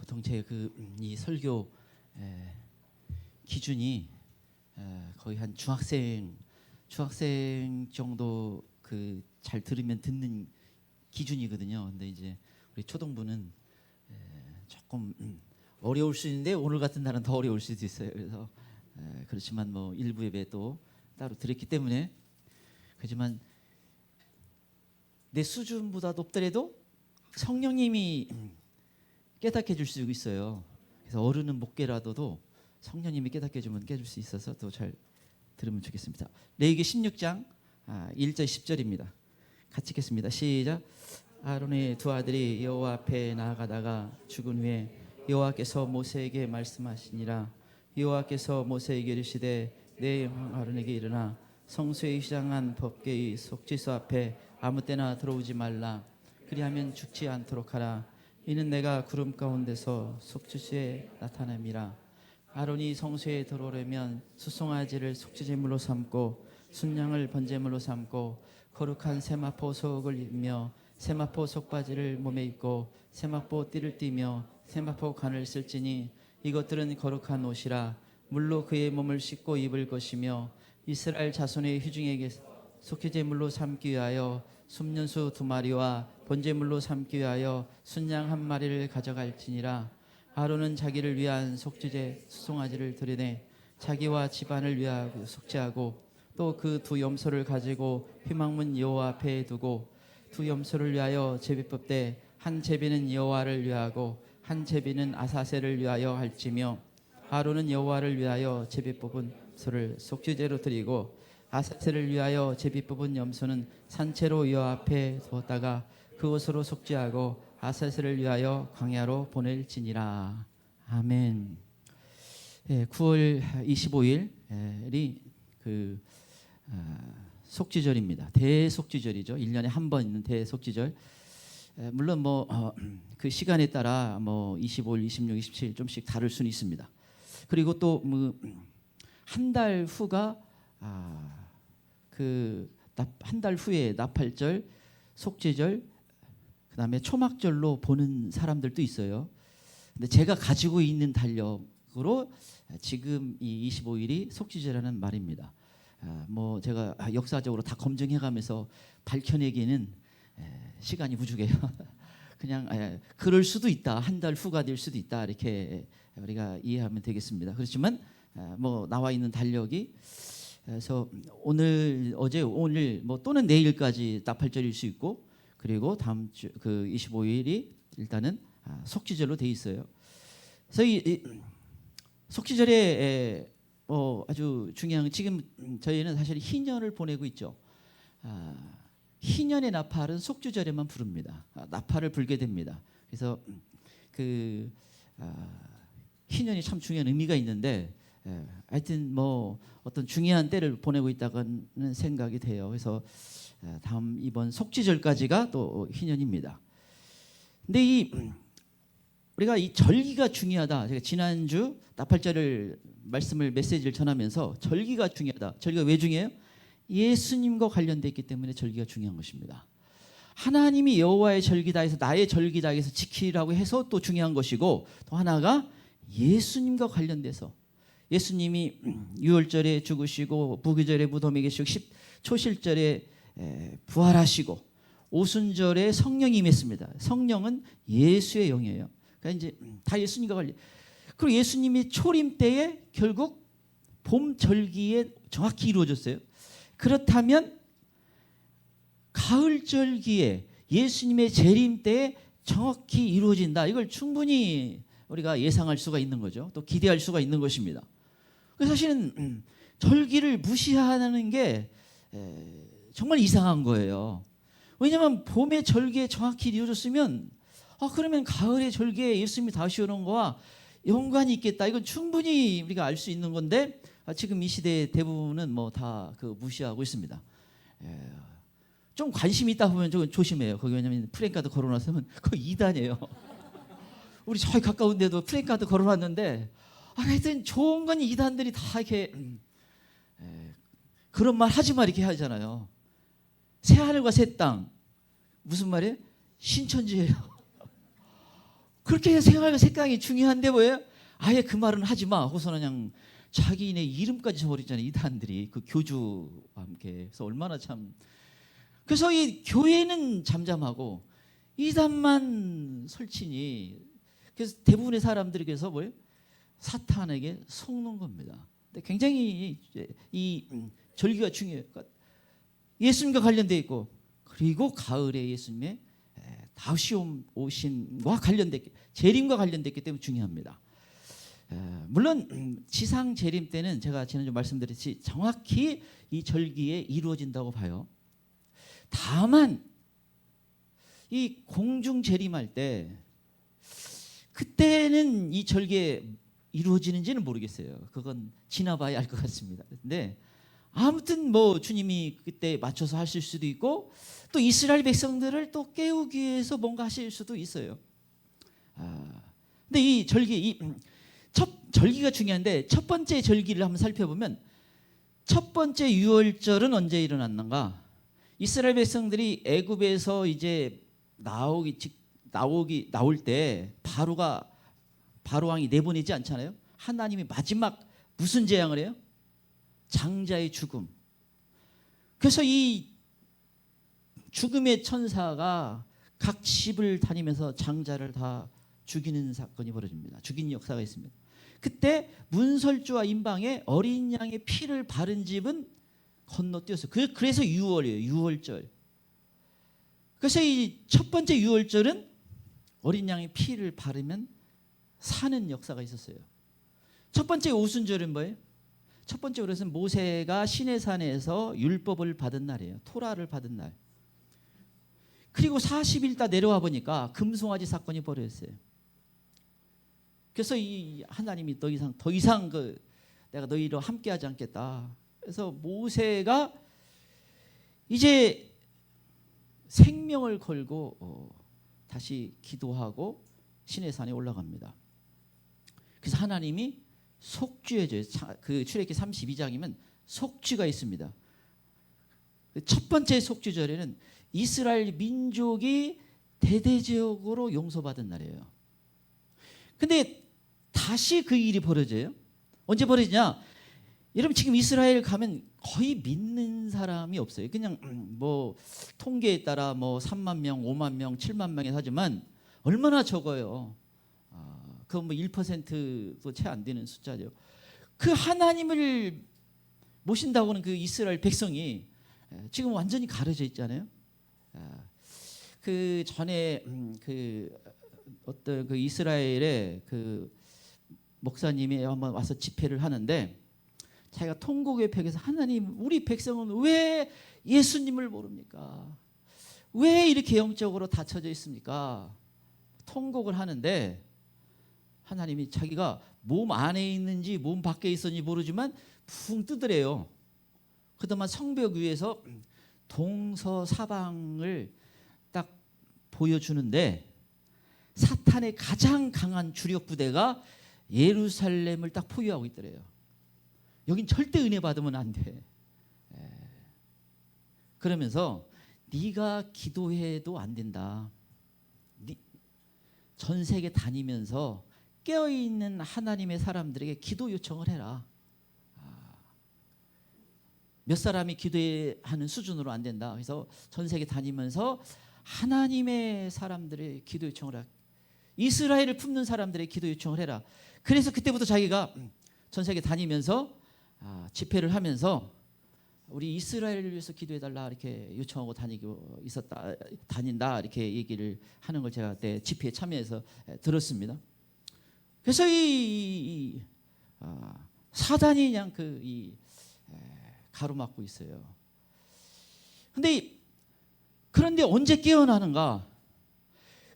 보통 제 이 설교 기준이 거의 한 중학생 정도 잘 들으면 듣는 기준이거든요. 근데 이제 우리 초등부는 조금 어려울 수 있는데 오늘 같은 날은 더 어려울 수도 있어요. 그래서 그렇지만 뭐 일부 예배도 따로 드렸기 때문에 그렇지만 내 수준보다 높더라도 성령님이 깨닫게 해줄 수 있어요. 그래서 어른은 못 깨라도 성령님이 깨닫게 해주면 깨줄 수 있어서 또 잘 들으면 좋겠습니다. 레위기 16장 1절 10절입니다. 같이 읽겠습니다. 시작. 아론의 두 아들이 여호와 앞에 나아가다가 죽은 후에 여호와께서 모세에게 말씀하시니라. 여호와께서 모세에게 이르시되 내 형 아론에게 일어나 성소에 휘장한 법궤의 속죄소 앞에 아무 때나 들어오지 말라. 그리하면 죽지 않도록 하라. 이는 내가 구름 가운데서 속죄소에 나타남이라. 아론이 성소에 들어오려면 수송아지를 속죄제물로 삼고 순양을 번제물로 삼고 거룩한 세마포 속을 입며 세마포 속바지를 몸에 입고 세마포 띠를 띠며 세마포 관을 쓸지니 이것들은 거룩한 옷이라. 물로 그의 몸을 씻고 입을 것이며 이스라엘 자손의 회중에게 속죄제물로 삼기 위하여 숫년수 2마리와 번제물로 삼기 위하여 순양 1마리를 가져갈지니라. 아론은 자기를 위한 속죄제 수송아지를 드리되 자기와 집안을 위하여 속죄하고 또 그 두 염소를 가지고 회막문 여호와 앞에 두고 두 염소를 위하여 제비법 때 한 제비는 여호와를 위하고 한 제비는 아사셀을 위하여 할지며 아론은 여호와를 위하여 제비 뽑은 소를 속죄제로 드리고 아사셀을 위하여 제비 뽑은 염소는 산채로 여호와 앞에 두었다가 그것으로 속죄하고 아사셀을 위하여 광야로 보낼지니라. 아멘. 9월 25일이 속죄절입니다. 대속죄절이죠. 1년에 한 번 있는 대속죄절. 물론 그 시간에 따라 25일, 26, 27 좀씩 다를 수는 있습니다. 그리고 또 한 달 후가 한 달 후에 나팔절, 속죄절, 그다음에 초막절로 보는 사람들도 있어요. 근데 제가 가지고 있는 달력으로 지금 이 25일이 속죄절이라는 말입니다. 제가 역사적으로 다 검증해가면서 밝혀내기는 시간이 부족해요. 그냥 그럴 수도 있다. 한 달 후가 될 수도 있다. 이렇게 우리가 이해하면 되겠습니다. 그렇지만 나와 있는 달력이 그래서 어제 오늘 또는 내일까지 나팔절일 수 있고 그리고 다음 주 25일이 일단은 속죄절로 돼 있어요. 그래서 이 속죄절에 아주 중요한 지금 저희는 사실 희년을 보내고 있죠. 희년의 나팔은 속죄절에만 부릅니다. 나팔을 불게 됩니다. 그래서 희년이 참 중요한 의미가 있는데 하여튼 어떤 중요한 때를 보내고 있다는 생각이 돼요. 그래서 이번 속죄절까지가 또 희년입니다. 근데 우리가 이 절기가 중요하다. 제가 지난주 나팔절을 메시지를 전하면서 절기가 중요하다. 절기가 왜 중요해요? 예수님과 관련되어 있기 때문에 절기가 중요한 것입니다. 하나님이 여호와의 절기다 해서 나의 절기다 해서 지키라고 해서 또 중요한 것이고 또 하나가 예수님과 관련돼서 예수님이 유월절에 죽으시고 무교절에 무덤에 계시고 초실절에 부활하시고 오순절에 성령이 임했습니다. 성령은 예수의 영이에요. 그러니까 이제 다 예수님과 관련. 그리고 예수님이 초림 때에 결국 봄 절기에 정확히 이루어졌어요. 그렇다면 가을 절기에 예수님의 재림 때에 정확히 이루어진다. 이걸 충분히 우리가 예상할 수가 있는 거죠. 또 기대할 수가 있는 것입니다. 사실은 절기를 무시하는 게 정말 이상한 거예요. 왜냐하면 봄의 절기에 정확히 이루어졌으면 그러면 가을의 절기에 예수님이 다시 오는 거와 연관이 있겠다. 이건 충분히 우리가 알 수 있는 건데 지금 이 시대의 대부분은 다 무시하고 있습니다. 좀 관심 있다 보면 좀 조심해요. 거기 왜냐하면 프랭카드 걸어놨으면 거의 이단이에요. 우리 저기 가까운 데도 프랭카드 걸어놨는데 하여튼 좋은 건 이단들이 다 이렇게 그런 말 하지 마 이렇게 하잖아요. 새 하늘과 새 땅 무슨 말이에요? 신천지예요. 그렇게 생활과 색강이 중요한데 뭐예요? 아예 그 말은 하지 마. 호소는 그냥 자기네 이름까지 써버리잖아요. 이단들이 그 교주와 함께. 그래서 얼마나 참. 그래서 이 교회는 잠잠하고 이단만 설치니. 그래서 대부분의 사람들에게서 뭐예요? 사탄에게 속는 겁니다. 근데 굉장히 이 절기가 중요해요. 그러니까 예수님과 관련되어 있고, 그리고 가을에 예수님의 다시 오신과 관련됐기, 재림과 관련됐기 때문에 중요합니다. 물론 지상 재림 때는 제가 지난주 말씀드렸듯이 정확히 이 절기에 이루어진다고 봐요. 다만 이 공중 재림할 때 그때는 이 절기에 이루어지는지는 모르겠어요. 그건 지나봐야 알 것 같습니다. 근데 아무튼 뭐 주님이 그때 맞춰서 하실 수도 있고, 또 이스라엘 백성들을 또 깨우기 위해서 뭔가 하실 수도 있어요. 근데 이 절기, 첫 절기가 중요한데 첫 번째 절기를 한번 살펴보면, 첫 번째 유월절은 언제 일어났는가? 이스라엘 백성들이 애굽에서 이제 나올 때 바로 왕이 내보내지 않잖아요. 하나님이 마지막 무슨 재앙을 해요? 장자의 죽음. 그래서 이 죽음의 천사가 각 집을 다니면서 장자를 다 죽이는 사건이 벌어집니다. 죽이는 역사가 있습니다. 그때 문설주와 임방에 어린 양의 피를 바른 집은 건너뛰었어요. 그래서 유월이에요. 유월절. 그래서 이 첫 번째 유월절은 어린 양의 피를 바르면 사는 역사가 있었어요. 첫 번째 오순절은 뭐예요? 첫 번째 오순절은 모세가 시내산에서 율법을 받은 날이에요. 토라를 받은 날. 그리고 40일 있다 내려와 보니까 금송아지 사건이 벌어졌어요. 그래서 이 하나님이 더 이상 내가 너희로 함께하지 않겠다. 그래서 모세가 이제 생명을 걸고 다시 기도하고 시내산에 올라갑니다. 그래서 하나님이 속죄해줘요. 그 출애굽기 32장이면 속죄가 있습니다. 첫 번째 속죄절에는 이스라엘 민족이 대대적으로 용서받은 날이에요. 근데 다시 그 일이 벌어져요. 언제 벌어지냐? 여러분 지금 이스라엘 가면 거의 믿는 사람이 없어요. 그냥 뭐 통계에 따라 뭐 3만 명, 5만 명, 7만 명이 하지만 얼마나 적어요. 그건 뭐 1%도 채 안 되는 숫자죠. 그 하나님을 모신다고는 그 이스라엘 백성이 지금 완전히 가려져 있잖아요. 그 전에 어떤 그 이스라엘의 그 목사님이 한번 와서 집회를 하는데, 자기가 통곡의벽에서 하나님, 우리 백성은 왜 예수님을 모릅니까? 왜 이렇게 영적으로 닫혀져 있습니까? 통곡을 하는데 하나님이 자기가 몸 안에 있는지 몸 밖에 있었는지 모르지만 붕 뜨더래요. 그동안 성벽 위에서 동서사방을 딱 보여주는데 사탄의 가장 강한 주력 부대가 예루살렘을 딱 포위하고 있더래요. 여긴 절대 은혜 받으면 안 돼. 그러면서 네가 기도해도 안 된다. 전 세계 다니면서 깨어있는 하나님의 사람들에게 기도 요청을 해라. 몇 사람이 기도하는 수준으로 안 된다. 그래서 전 세계 다니면서 하나님의 사람들의 기도 요청을 해라. 이스라엘을 품는 사람들의 기도 요청을 해라. 그래서 그때부터 자기가 전 세계 다니면서 집회를 하면서 우리 이스라엘을 위해서 기도해달라 이렇게 요청하고 다닌다 이렇게 얘기를 하는 걸 제가 그때 집회에 참여해서 들었습니다. 그래서 이 사단이 그냥 가로막고 있어요. 그런데 언제 깨어나는가?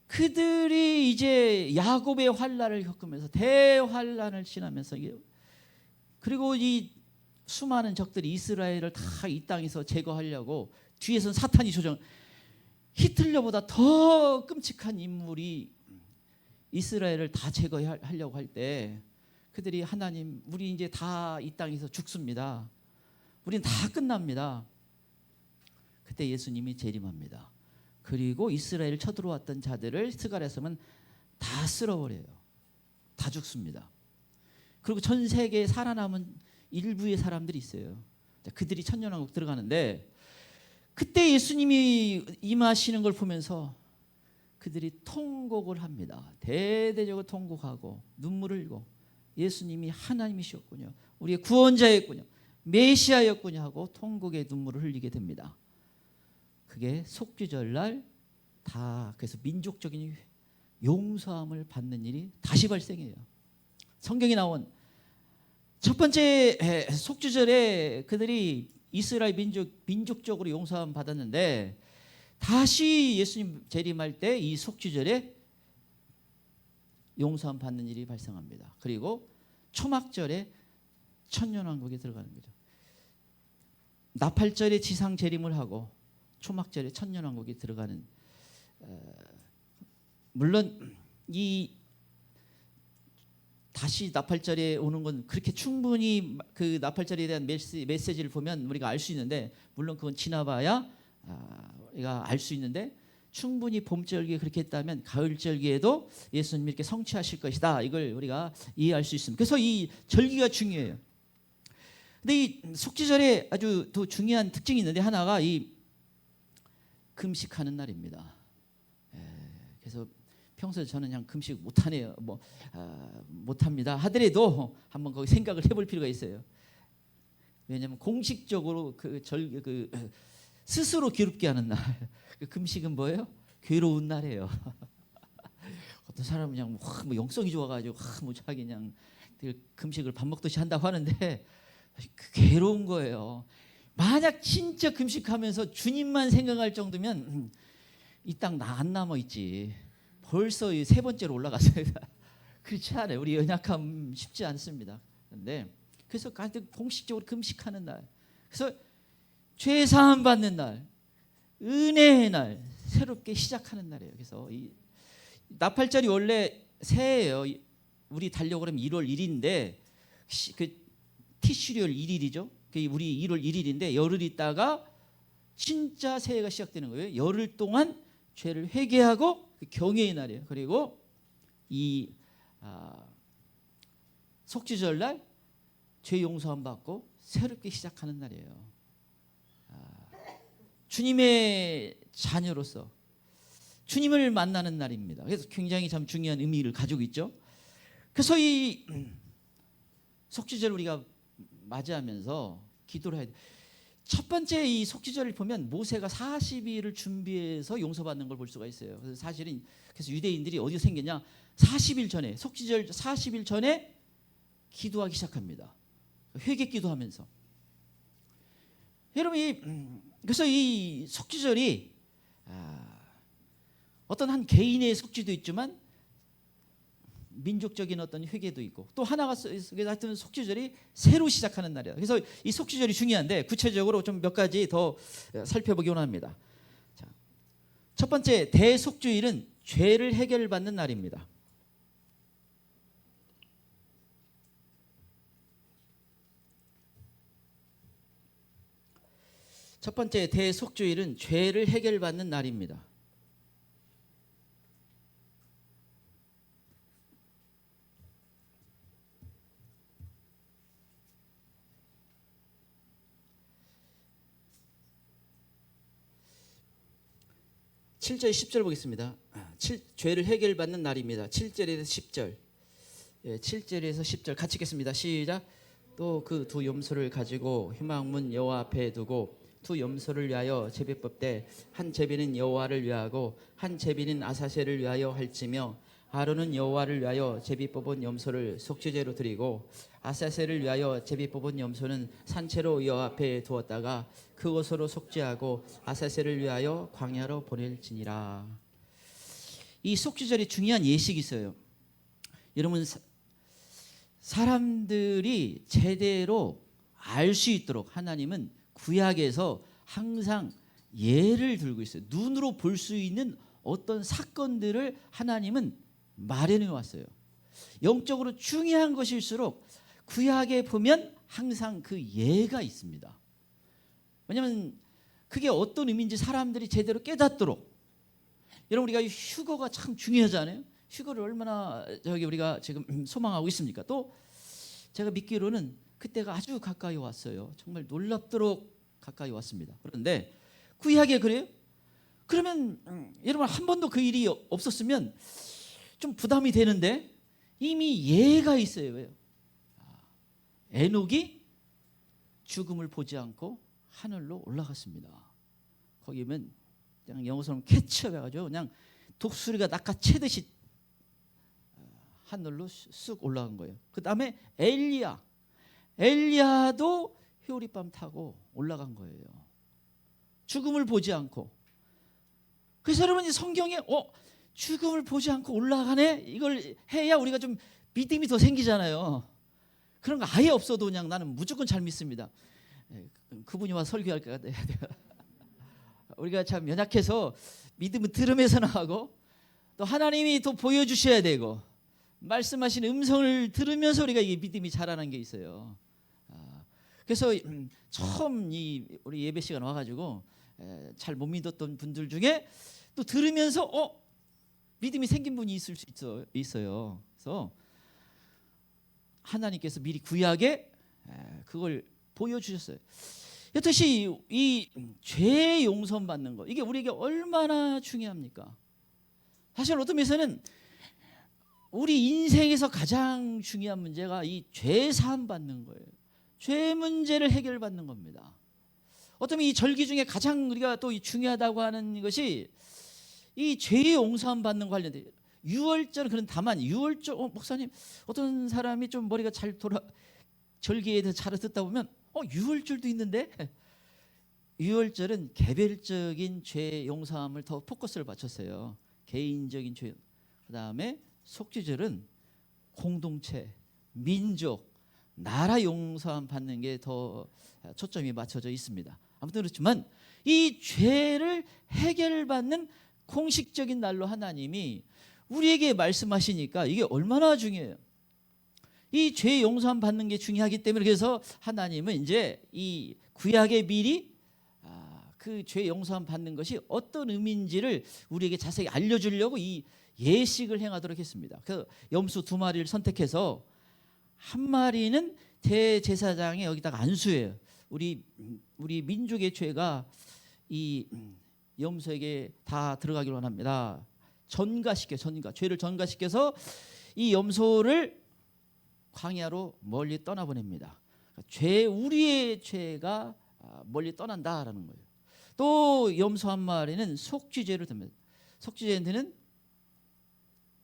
그들이 이제 야곱의 환난을 겪으면서 대환난을 지나면서, 그리고 이 수많은 적들이 이스라엘을 다 이 땅에서 제거하려고 뒤에서는 사탄이 히틀러보다 더 끔찍한 인물이 이스라엘을 다 제거하려고 할 때 그들이 하나님, 우리 이제 다 이 땅에서 죽습니다. 우린 다 끝납니다. 그때 예수님이 재림합니다. 그리고 이스라엘을 쳐들어왔던 자들을 스가랴서는 다 쓸어버려요. 다 죽습니다. 그리고 전 세계에 살아남은 일부의 사람들이 있어요. 그들이 천년왕국 들어가는데 그때 예수님이 임하시는 걸 보면서 그들이 통곡을 합니다. 대대적으로 통곡하고 눈물을 흘리고 예수님이 하나님이셨군요. 우리의 구원자였군요. 메시아였군요 하고 통곡의 눈물을 흘리게 됩니다. 그게 속죄절날 다 그래서 민족적인 용서함을 받는 일이 다시 발생해요. 성경에 나온 첫 번째 속죄절에 그들이 이스라엘 민족적으로 용서함 받았는데 다시 예수님 재림할 때 이 속죄절에 용서함 받는 일이 발생합니다. 그리고 초막절에 천년왕국에 들어가는 거죠. 나팔절에 지상 재림을 하고 초막절에 천년왕국에 들어가는 물론 이 다시 나팔절에 오는 건 그렇게 충분히 그 나팔절에 대한 메시지를 보면 우리가 알 수 있는데 물론 그건 지나봐야 우리가 알 수 있는데 충분히 봄절기에 그렇게 했다면 가을절기에도 예수님이 이렇게 성취하실 것이다. 이걸 우리가 이해할 수 있습니다. 그래서 이 절기가 중요해요. 근데 이 속죄절에 아주 더 중요한 특징이 있는데 하나가 이 금식하는 날입니다. 그래서 평소에 저는 그냥 금식 못하네요. 못합니다. 하더라도 한번 거기 생각을 해볼 필요가 있어요. 왜냐하면 공식적으로 스스로 괴롭게 하는 날. 그 금식은 뭐예요? 괴로운 날이에요. 어떤 사람은 그냥 뭐 영성이 좋아가지고 자기 그냥 금식을 밥 먹듯이 한다고 하는데 괴로운 거예요. 만약 진짜 금식하면서 주님만 생각할 정도면 이 땅 안 남아 있지. 벌써 세 번째로 올라갔어요. 그렇지 않아요. 우리 연약함 쉽지 않습니다. 그런데 그래서 가장 공식적으로 금식하는 날. 그래서 죄 사함 받는 날, 은혜의 날, 새롭게 시작하는 날이에요. 그래서 이 나팔절이 원래 새해예요. 우리 달력으로 하면 1월 1일인데 그 티슈리얼 1일이죠. 우리 1월 1일인데 열흘 있다가 진짜 새해가 시작되는 거예요. 열흘 동안 죄를 회개하고 그 경외의 날이에요. 그리고 이 속죄절날 죄 용서함 받고 새롭게 시작하는 날이에요. 주님의 자녀로서 주님을 만나는 날입니다. 그래서 굉장히 참 중요한 의미를 가지고 있죠. 그래서 이 속죄절 우리가 맞이하면서 기도를 해야 돼요. 첫 번째 이 속죄절을 보면 모세가 40일을 준비해서 용서받는 걸 볼 수가 있어요. 그래서 사실은 그래서 유대인들이 어디서 생겼냐? 40일 전에 속죄절 40일 전에 기도하기 시작합니다. 회개 기도하면서. 여러분 그래서 이 속죄절이 어떤 한 개인의 속죄도 있지만 민족적인 어떤 회개도 있고 또 하나가 하여튼 속죄절이 새로 시작하는 날이에요. 그래서 이 속죄절이 중요한데 구체적으로 좀 몇 가지 더 살펴보기 원합니다. 자, 첫 번째 대속죄일은 죄를 해결받는 날입니다. 첫 번째 대속죄일은 죄를 해결받는 날입니다. (7절) (10절) 보겠습니다. 죄를 해결받는 날입니다. 7절에서 10절. 7절에서 10절 같이 읽겠습니다. 시작. 또 그 두 염소를 가지고 희망문 여호와 앞에 두고 두 염소를 위하여 제비 뽑되 한 제비는 여호와를 위하고 한 제비는 아사셀을 위하여 할지며 아론은 여호와를 위하여 제비 뽑은 염소를 속죄제로 드리고 아사셀을 위하여 제비 뽑은 염소는 산채로 여호와 앞에 두었다가 그곳으로 속죄하고 아사셀을 위하여 광야로 보낼지니라. 이 속죄절이 중요한 예식이 있어요. 여러분 사람들이 제대로 알 수 있도록 하나님은 구약에서 항상 예를 들고 있어요. 눈으로 볼 수 있는 어떤 사건들을 하나님은 마련해 왔어요. 영적으로 중요한 것일수록 구약에 보면 항상 그 예가 있습니다. 왜냐하면 그게 어떤 의미인지 사람들이 제대로 깨닫도록. 여러분 우리가 휴거가 참 중요하잖아요. 휴거를 얼마나 우리가 지금 소망하고 있습니까? 또 제가 믿기로는 그때가 아주 가까이 왔어요. 정말 놀랍도록 가까이 왔습니다. 그런데 구약에 그래요? 그러면 여러분 한 번도 그 일이 없었으면 좀 부담이 되는데 이미 예가 있어요. 왜요? 에녹이 죽음을 보지 않고 하늘로 올라갔습니다. 거기면 그냥 영어처럼 캐치업 해가지고 그냥 독수리가 낚아채듯이 하늘로 쑥 올라간 거예요. 그 다음에 엘리야도 효리밤 타고 올라간 거예요. 죽음을 보지 않고. 그래서 여러분이 성경에 죽음을 보지 않고 올라가네? 이걸 해야 우리가 좀 믿음이 더 생기잖아요. 그런 거 아예 없어도 그냥 나는 무조건 잘 믿습니다. 그분이 와 설교할 것 같아요. 우리가 참 연약해서 믿음은 들음에서 나가고 또 하나님이 또 보여주셔야 되고 말씀하신 음성을 들으면서 우리가 이게 믿음이 자라는 게 있어요. 그래서 처음 우리 예배 시간 와가지고 잘 못 믿었던 분들 중에 또 들으면서 믿음이 생긴 분이 있을 수 있어요. 그래서 하나님께서 미리 구약에 그걸 보여주셨어요. 여튼 이 죄 용서 받는 거 이게 우리에게 얼마나 중요합니까? 사실 어떤 면에서는 우리 인생에서 가장 중요한 문제가 이 죄 사함 받는 거예요. 죄 문제를 해결받는 겁니다. 어쩌면 이 절기 중에 가장 우리가 또 중요하다고 하는 것이 이 죄 용서함 받는 관련된 유월절. 그런 다만 유월절 목사님 어떤 사람이 좀 머리가 잘 절기에 대해서 잘 듣다 보면 유월절도 있는데 유월절은 개별적인 죄 용서함을 더 포커스를 맞췄어요. 개인적인 죄. 그다음에 속죄절은 공동체, 민족, 나라 용서함 받는 게 더 초점이 맞춰져 있습니다. 아무튼 그렇지만 이 죄를 해결받는 공식적인 날로 하나님이 우리에게 말씀하시니까 이게 얼마나 중요해요. 이 죄 용서함 받는 게 중요하기 때문에 그래서 하나님은 이제 이 구약에 미리 그 죄 용서함 받는 것이 어떤 의미인지를 우리에게 자세히 알려주려고 이 예식을 행하도록 했습니다. 그 염소 2마리를 선택해서 한 마리는 대제사장이 여기다가 안수해요. 우리 민족의 죄가 이 염소에게 다 들어가기로 원합니다. 죄를 전가시켜서 이 염소를 광야로 멀리 떠나보냅니다. 우리의 죄가 멀리 떠난다라는 거예요. 또 염소 한 마리는 속죄죄를 듭니다. 속죄죄는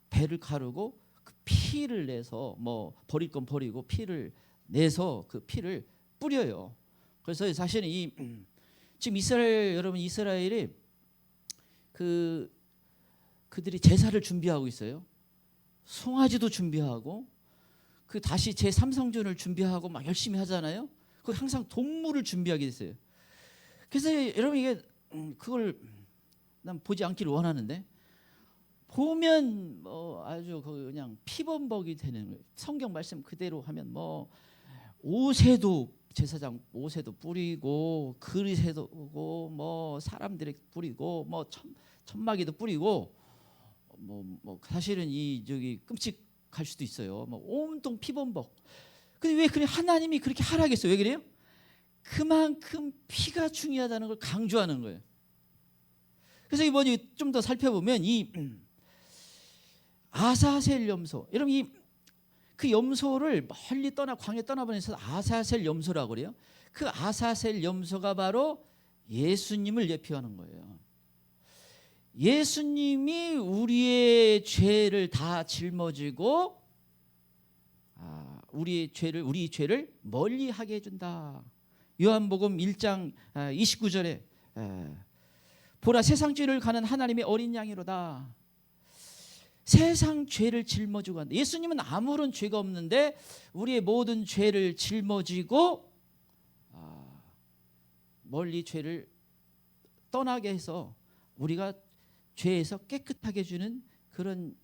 배를 가르고 그 피를 내서 버릴 건 버리고 피를 내서 그 피를 뿌려요. 그래서 사실은 지금 이스라엘이 그들이 제사를 준비하고 있어요. 송아지도 준비하고 다시 제3성전을 준비하고 막 열심히 하잖아요. 항상 동물을 준비하게 됐어요. 그래서 여러분 이게 그걸 난 보지 않기를 원하는데 보면 아주 그냥 피범벅이 되는 거예요. 성경 말씀 그대로 하면 제사장 옷에도 뿌리고 그릇에도 뿌리고 사람들에게 뿌리고 천막에도 뿌리고 사실은 끔찍할 수도 있어요. 온통 피범벅. 근데 왜 그래 하나님이 그렇게 하라겠어요? 왜 그래요? 그만큼 피가 중요하다는 걸 강조하는 거예요. 그래서 이번에 좀 더 살펴보면 이 아사셀 염소, 여러분 그 염소를 멀리 광야에 떠나보내서 아사셀 염소라고 그래요. 그 아사셀 염소가 바로 예수님을 예표하는 거예요. 예수님이 우리의 죄를 다 짊어지고 우리 죄를 멀리하게 해준다. 요한복음 1장 29절에 보라 세상 죄를 가는 하나님의 어린 양이로다. 세상 죄를 짊어지고 간다. 예수님은 아무런 죄가 없는데 우리의 모든 죄를 짊어지고 멀리 죄를 떠나게 해서 우리가 죄에서 깨끗하게 해주는 그런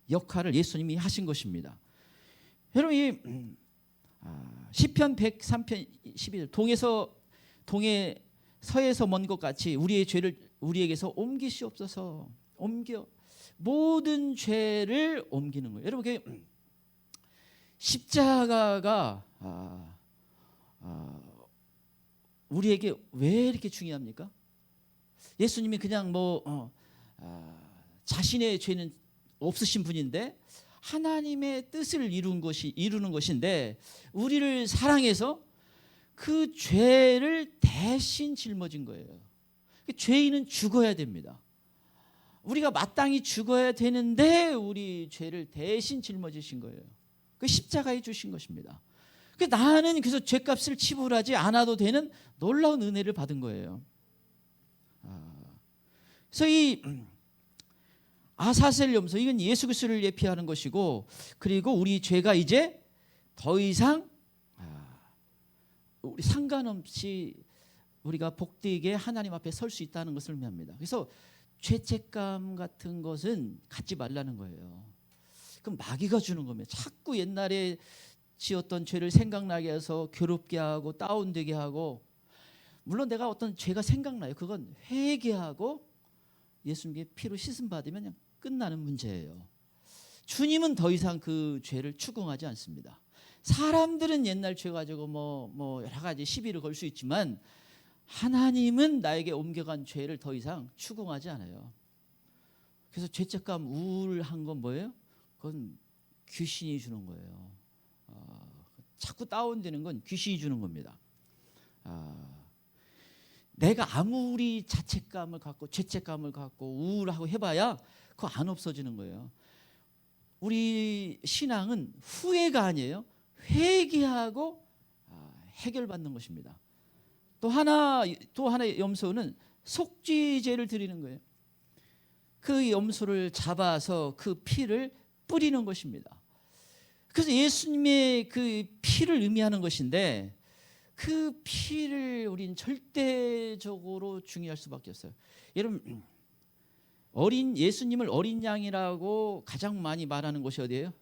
역할을 예수님이 하신 것입니다. 여러분 이 시편 103편 12절 동해 서에서 먼 것 같이 우리의 죄를 우리에게서 옮기시옵소서. 옮겨 모든 죄를 옮기는 거예요. 여러분 그 십자가가 우리에게 왜 이렇게 중요합니까? 예수님이 그냥 자신의 죄는 없으신 분인데 하나님의 뜻을 이루는 것인데 우리를 사랑해서 그 죄를 대신 짊어진 거예요. 죄인은 죽어야 됩니다. 우리가 마땅히 죽어야 되는데 우리 죄를 대신 짊어지신 거예요. 그 십자가에 주신 것입니다. 나는 그래서 죄값을 지불하지 않아도 되는 놀라운 은혜를 받은 거예요. 그래서 이 아사셀 염소, 이건 예수 그리스도를 예표하는 것이고, 그리고 우리 죄가 이제 더 이상 우리 상관없이 우리가 복되게 하나님 앞에 설 수 있다는 것을 의미합니다. 그래서 죄책감 같은 것은 갖지 말라는 거예요. 그럼 마귀가 주는 겁니다. 자꾸 옛날에 지었던 죄를 생각나게 해서 괴롭게 하고 다운되게 하고, 물론 내가 어떤 죄가 생각나요. 그건 회개하고 예수님의 피로 씻음 받으면 그냥 끝나는 문제예요. 주님은 더 이상 그 죄를 추궁하지 않습니다. 사람들은 옛날 죄 가지고 여러 가지 시비를 걸 수 있지만 하나님은 나에게 옮겨간 죄를 더 이상 추궁하지 않아요. 그래서 죄책감, 우울한 건 뭐예요? 그건 귀신이 주는 거예요. 자꾸 다운되는 건 귀신이 주는 겁니다. 내가 아무리 자책감을 갖고 죄책감을 갖고 우울하고 해봐야 그거 안 없어지는 거예요. 우리 신앙은 후회가 아니에요. 회개하고 해결받는 것입니다. 또 하나의 염소는 속죄제를 드리는 거예요. 그 염소를 잡아서 그 피를 뿌리는 것입니다. 그래서 예수님의 그 피를 의미하는 것인데, 그 피를 우린 절대적으로 중요할 수밖에 없어요. 여러분, 예수님을 어린 양이라고 가장 많이 말하는 곳이 어디예요?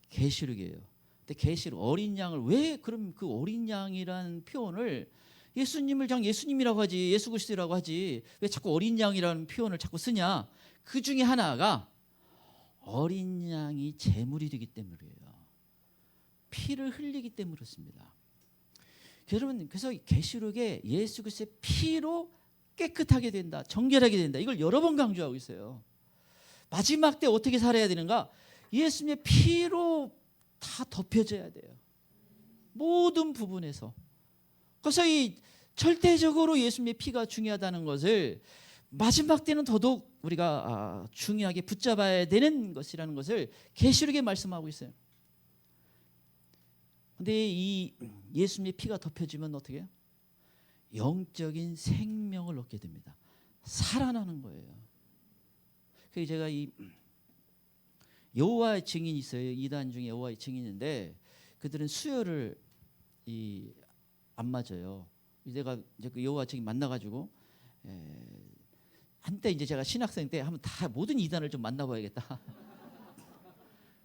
계시록이에요. 근데 계시록 어린 양을 왜 그럼 그 어린 양이라는 표현을 예수님을 그냥 예수님이라고 하지, 예수 그리스도라고 하지, 왜 자꾸 어린 양이라는 표현을 자꾸 쓰냐? 그 중에 하나가 어린 양이 제물이 되기 때문이에요. 피를 흘리기 때문에 그렇습니다. 여러분, 그래서 계시록에 예수 그리스도의 피로 깨끗하게 된다, 정결하게 된다, 이걸 여러 번 강조하고 있어요. 마지막 때 어떻게 살아야 되는가? 예수님의 피로 다 덮여져야 돼요. 모든 부분에서. 그래서 이 절대적으로 예수님의 피가 중요하다는 것을 마지막 때는 더더욱 우리가 중요하게 붙잡아야 되는 것이라는 것을 계시록에 말씀하고 있어요. 근데 이 예수님의 피가 덮여지면 어떻게 해요? 영적인 생명을 얻게 됩니다. 살아나는 거예요. 그래서 제가 이 여호와의 증인이 있어요. 이단 중에 여호와의 증인인데 그들은 수요를 안 맞아요. 내가 이제 그 여호와 증인 만나가지고 한때 이제 제가 신학생 때 한번 다 모든 이단을 좀 만나봐야겠다.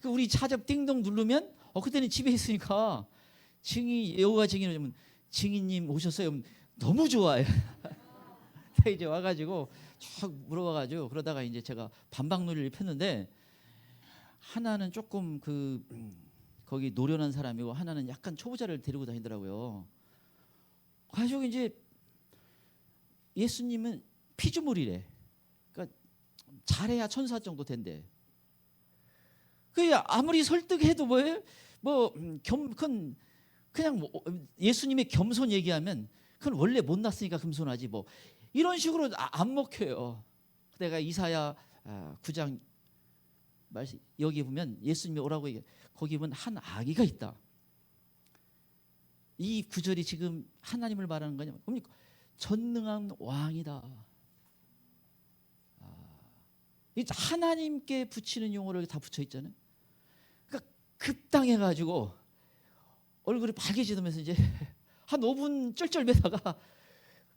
그 우리 차접 띵동 누르면 그때는 집에 있으니까 여호와 증인을 좀 증인님 오셨어요? 너무 좋아요. 이제 와가지고 쭉 물어봐가지고 그러다가 이제 제가 반박놀이를 폈는데 하나는 조금 거기 노련한 사람이고 하나는 약간 초보자를 데리고 다니더라고요. 가지고 이제 예수님은 피조물이래. 그러니까 잘해야 천사 정도 된대. 그 아무리 설득해도 뭐예요? 그냥 예수님의 겸손 얘기하면 그건 원래 못났으니까 겸손하지 이런 식으로 안 먹혀요. 내가 이사야 9장 말씀 여기 보면 예수님이 오라고 얘기해. 거기 보면 한 아기가 있다. 이 구절이 지금 하나님을 말하는 거냐? 뭡니까? 전능한 왕이다. 하나님께 붙이는 용어를 다 붙여 있잖아요. 그러니까 급당해가지고 얼굴이 빨개지면서 이제 한 5분 쩔쩔매다가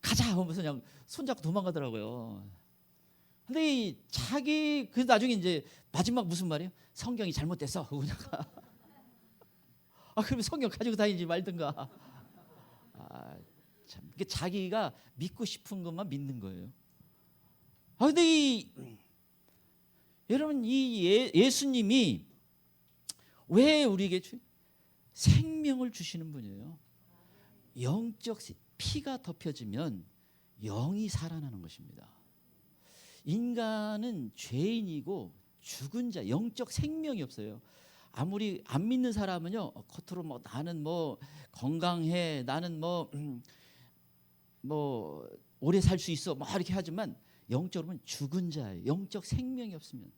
가자 하면서 그냥 손잡고 도망가더라고요. 근데 그래서 나중에 이제 마지막 무슨 말이에요? 성경이 잘못됐어. 그냥 그러면 성경 가지고 다니지 말든가. 참, 자기가 믿고 싶은 것만 믿는 거예요. 근데 여러분 이 예수님이 왜 우리에게 생명을 주시는 분이에요. 영적 피가 덮여지면 영이 살아나는 것입니다. 인간은 죄인이고 죽은 자, 영적 생명이 없어요. 아무리 안 믿는 사람은요, 겉으로 뭐 나는 뭐 건강해, 나는 뭐 오래 살 수 있어, 뭐 이렇게 하지만 영적으로는 죽은 자예요. 영적 생명이 없으면.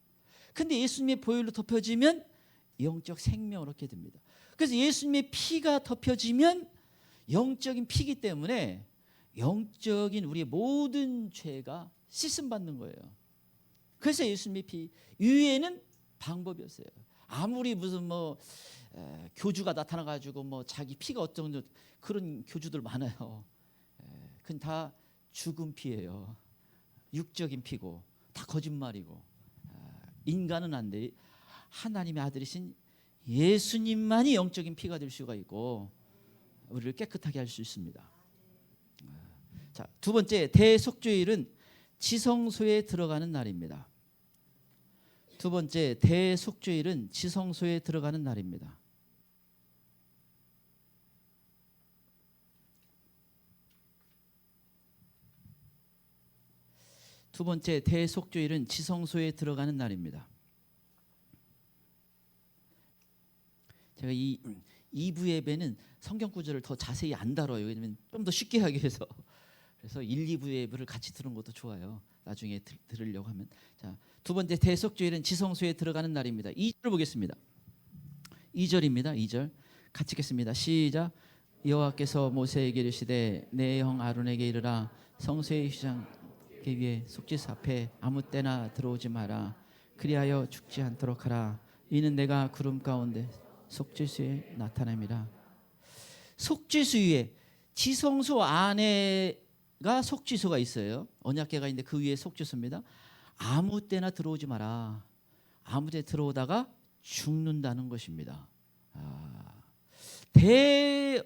근데 예수님의 보혈로 덮여지면 영적 생명을 얻게 됩니다. 그래서 예수님의 피가 덮여지면 영적인 피기 때문에 영적인 우리의 모든 죄가 씻음 받는 거예요. 그래서 예수님의 피 위에는 방법이 없어요. 아무리 무슨 교주가 나타나 가지고 자기 피가 어떤 그런 교주들 많아요. 그건 다 죽은 피예요. 육적인 피고 다 거짓말이고. 인간은 안 돼. 하나님의 아들이신 예수님만이 영적인 피가 될 수가 있고 우리를 깨끗하게 할 수 있습니다. 자, 두 번째, 대속죄일은 지성소에 들어가는 날입니다. 두 번째, 대속죄일은 지성소에 들어가는 날입니다. 두 번째, 대속죄일은 지성소에 들어가는 날입니다. 제가 이 2부 예배는 성경 구절을 더 자세히 안 다뤄요. 왜냐면 좀 더 쉽게 하기 위해서. 그래서 1, 2부 예배를 같이 들은 것도 좋아요. 나중에 들으려고 하면. 자, 두 번째 대속죄일은 지성소에 들어가는 날입니다. 2절 보겠습니다. 2절입니다. 2절. 같이 읽겠습니다. 시작. 여호와께서 모세에게 이르시되 내 형 아론에게 이르라 성소의 휴장하기 위해 속죄소 앞에 아무 때나 들어오지 마라. 그리하여 죽지 않도록 하라. 이는 내가 구름 가운데 속죄소에 나타남이라. 속죄소 위에 지성소 안에가 속죄소가 있어요. 언약궤가 있는데 그 위에 속죄소입니다. 아무 때나 들어오지 마라. 아무 때 들어오다가 죽는다는 것입니다.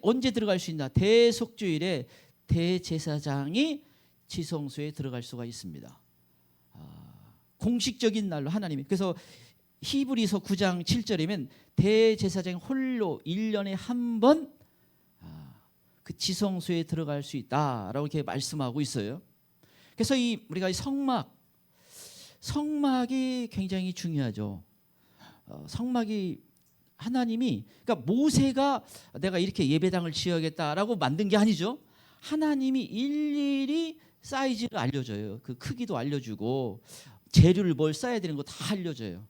언제 들어갈 수 있나? 대속죄일에 대제사장이 지성소에 들어갈 수가 있습니다. 공식적인 날로 하나님이. 그래서 히브리서 9장 7절이면 대제사장이 홀로 1년에 한 번 그 지성소에 들어갈 수 있다라고 이렇게 말씀하고 있어요. 그래서 우리가 성막이 굉장히 중요하죠. 성막이 하나님이, 그러니까 모세가 내가 이렇게 예배당을 지어야겠다라고 만든 게 아니죠. 하나님이 일일이 사이즈를 알려줘요. 그 크기도 알려주고 재료를 뭘 써야 되는 거 다 알려줘요.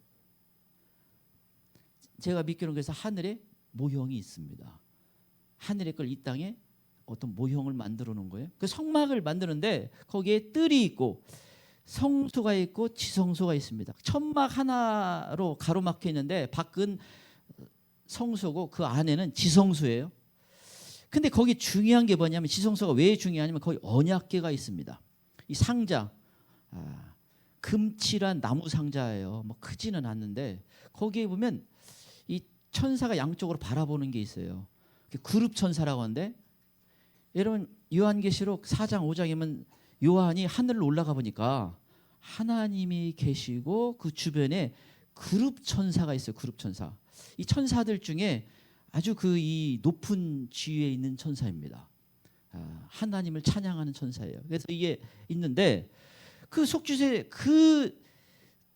제가 믿기로는 그래서 하늘에 모형이 있습니다. 하늘의 걸 이 땅에 어떤 모형을 만들어 놓은 거예요. 그 성막을 만드는데 거기에 뜰이 있고 성소가 있고 지성소가 있습니다. 천막 하나로 가로막혀 있는데 밖은 성소고 그 안에는 지성소예요. 근데 거기 중요한 게 뭐냐면, 지성소가 왜 중요하냐면 거기 언약궤가 있습니다. 이 상자, 금칠한 나무 상자예요. 뭐 크지는 않는데 거기에 보면 이 천사가 양쪽으로 바라보는 게 있어요. 그룹 천사라고 하는데, 여러분 요한계시록 4장 5장이면 요한이 하늘로 올라가 보니까 하나님이 계시고 그 주변에 그룹 천사가 있어요. 그룹 천사. 이 천사들 중에 아주 이 높은 지위에 있는 천사입니다. 하나님을 찬양하는 천사예요. 그래서 이게 있는데 그 속죄소에 그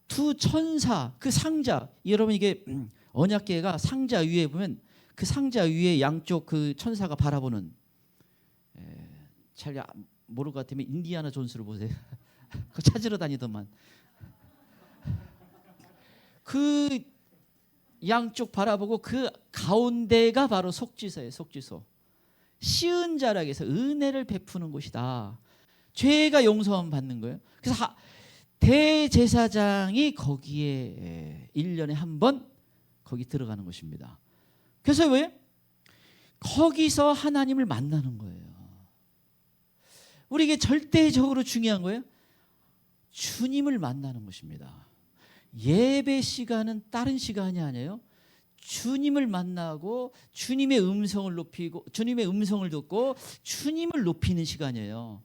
두 천사, 그 상자, 여러분 이게 언약궤가 상자 위에 보면 그 상자 위에 양쪽 그 천사가 바라보는, 잘 모를 것 같으면 인디아나 존스를 보세요. 그거 찾으러 다니더만. 그 양쪽 바라보고 그 가운데가 바로 속죄소예요. 속죄소. 시은 자락에서 은혜를 베푸는 곳이다. 죄가 용서함 받는 거예요. 그래서 대제사장이 거기에 1년에 한 번 거기 들어가는 것입니다. 그래서 왜? 거기서 하나님을 만나는 거예요. 우리에게 절대적으로 중요한 거예요. 주님을 만나는 것입니다. 예배 시간은 다른 시간이 아니에요. 주님을 만나고 주님의 음성을 높이고 주님의 음성을 듣고 주님을 높이는 시간이에요.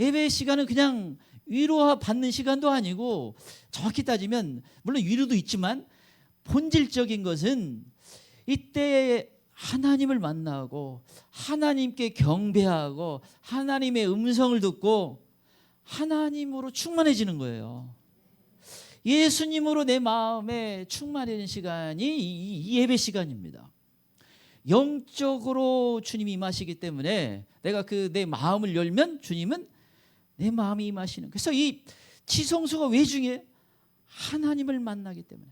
예배 시간은 그냥 위로 받는 시간도 아니고, 정확히 따지면 물론 위로도 있지만 본질적인 것은 이때 하나님을 만나고 하나님께 경배하고 하나님의 음성을 듣고 하나님으로 충만해지는 거예요. 예수님으로 내 마음에 충만해지는 시간이 이 예배 시간입니다. 영적으로 주님이 임하시기 때문에 내가 내 마음을 열면 주님은 내 마음이 임하시는. 그래서 이 지성소가 왜 중요해요? 하나님을 만나기 때문에.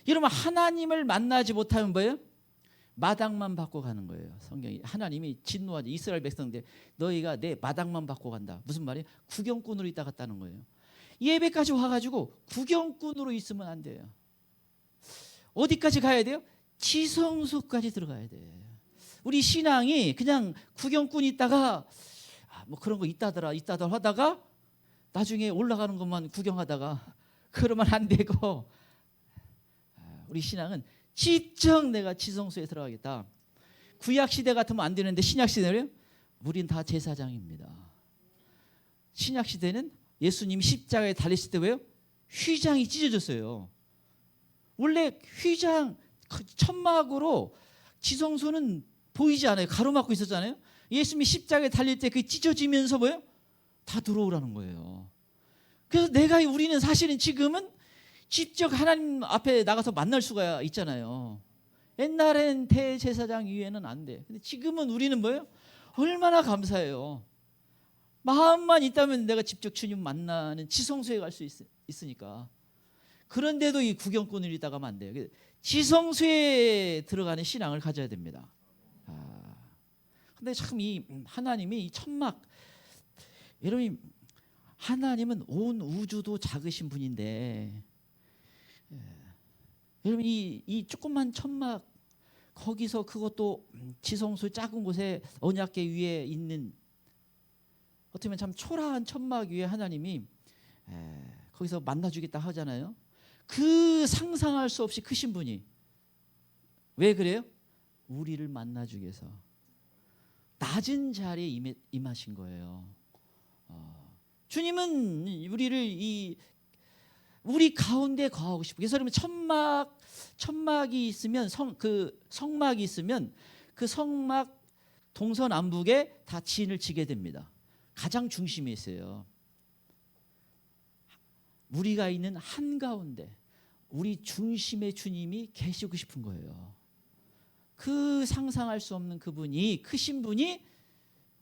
여러분, 하나님을 만나지 못하면 뭐예요? 마당만 받고 가는 거예요. 성경이 하나님이 진노하지 이스라엘 백성들, 너희가 내 마당만 받고 간다. 무슨 말이에요? 구경꾼으로 있다 갔다는 거예요. 예배까지 와가지고 구경꾼으로 있으면 안 돼요. 어디까지 가야 돼요? 지성소까지 들어가야 돼. 우리 신앙이 그냥 구경꾼 있다가 뭐 그런 거 있다더라 하다가 나중에 올라가는 것만 구경하다가 그러면 안 되고, 우리 신앙은 직접 내가 지성소에 들어가겠다. 구약 시대 같으면 안 되는데 신약 시대는 우린 다 제사장입니다. 신약 시대는 예수님이 십자가에 달리실 때 왜요? 휘장이 찢어졌어요. 원래 휘장 천막으로 지성소는 보이지 않아요. 가로막고 있었잖아요. 예수님이 십자가에 달릴 때 그게 찢어지면서 뭐예요? 다 들어오라는 거예요. 그래서 우리는 사실은 지금은 직접 하나님 앞에 나가서 만날 수가 있잖아요. 옛날엔 대제사장 위에는 안 돼. 근데 지금은 우리는 뭐예요? 얼마나 감사해요. 마음만 있다면 내가 직접 주님 만나는 지성소에 갈 수 있으니까. 그런데도 이 구경꾼을 있다가 하면 안 돼요. 지성소에 들어가는 신앙을 가져야 됩니다. 근데 참 이 하나님이 이 천막, 여러분, 하나님은 온 우주도 작으신 분인데, 여러분 이 조그만 천막, 거기서 그것도 지성소 작은 곳에 언약궤 위에 있는, 어떻게 보면 참 초라한 천막 위에 하나님이 거기서 만나주겠다 하잖아요. 그 상상할 수 없이 크신 분이 왜 그래요? 우리를 만나주기 위해서 낮은 자리에 임하신 거예요. 주님은 우리 가운데 거하고 싶고, 그래서 여러분 천막이 있으면 성막이 있으면 그 성막 동서남북에 다 진을 치게 됩니다. 가장 중심에 있어요. 우리가 있는 한가운데 우리 중심에 주님이 계시고 싶은 거예요. 그 상상할 수 없는 그분이, 크신 분이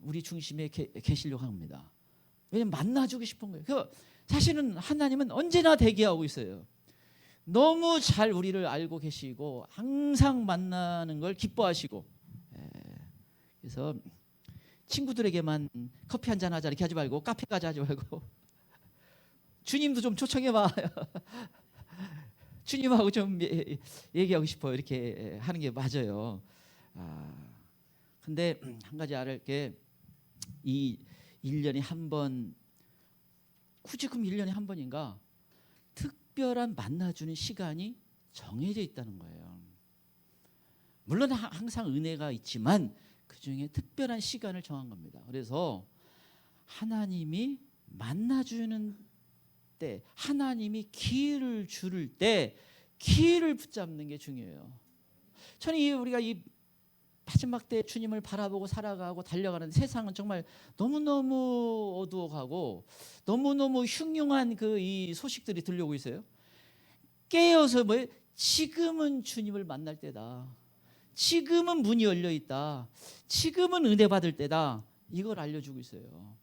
우리 중심에 계시려고 합니다. 왜냐면 만나주고 싶은 거예요. 사실은 하나님은 언제나 대기하고 있어요. 너무 잘 우리를 알고 계시고 항상 만나는 걸 기뻐하시고, 그래서 친구들에게만 커피 한잔 하자 이렇게 하지 말고 카페 가자 하지 말고 주님도 좀 초청해봐. 주님하고 좀 얘기하고 싶어요. 이렇게 하는 게 맞아요. 근데 한 가지 알을 게, 이 1년에 한 번, 구지금 1년에 한 번인가 특별한 만나주는 시간이 정해져 있다는 거예요. 물론 항상 은혜가 있지만 그 중에 특별한 시간을 정한 겁니다. 그래서 하나님이 만나주는 때, 하나님이 기회를 줄 때 기회를 붙잡는 게 중요해요. 저는 우리가 이 마지막 때 주님을 바라보고 살아가고 달려가는 세상은 정말 너무너무 어두워가고 너무너무 흉흉한 이 소식들이 들려오고 있어요. 깨어서 지금은 주님을 만날 때다. 지금은 문이 열려 있다. 지금은 은혜 받을 때다. 이걸 알려주고 있어요.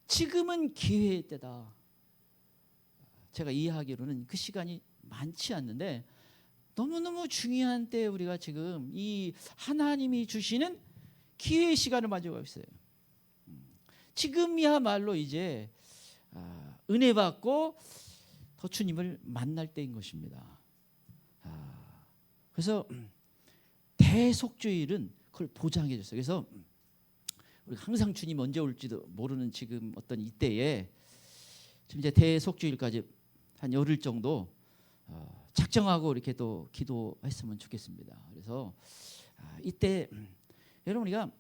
지금은 기회의 때다. 제가 이해하기로는 그 시간이 많지 않는데 너무너무 중요한 때에 우리가 지금 이 하나님이 주시는 기회의 시간을 가지고 있어요. 지금이야말로 이제 은혜 받고 더 주님을 만날 때인 것입니다. 그래서 대속주일은 그걸 보장해 줬어요. 그래서 우리가 항상 주님 언제 올지도 모르는 지금 어떤 이때에 지금 이제 대속주일까지 한 열흘 정도 작정하고 이렇게 또 기도했으면 좋겠습니다. 그래서 이때 여러분, 우리가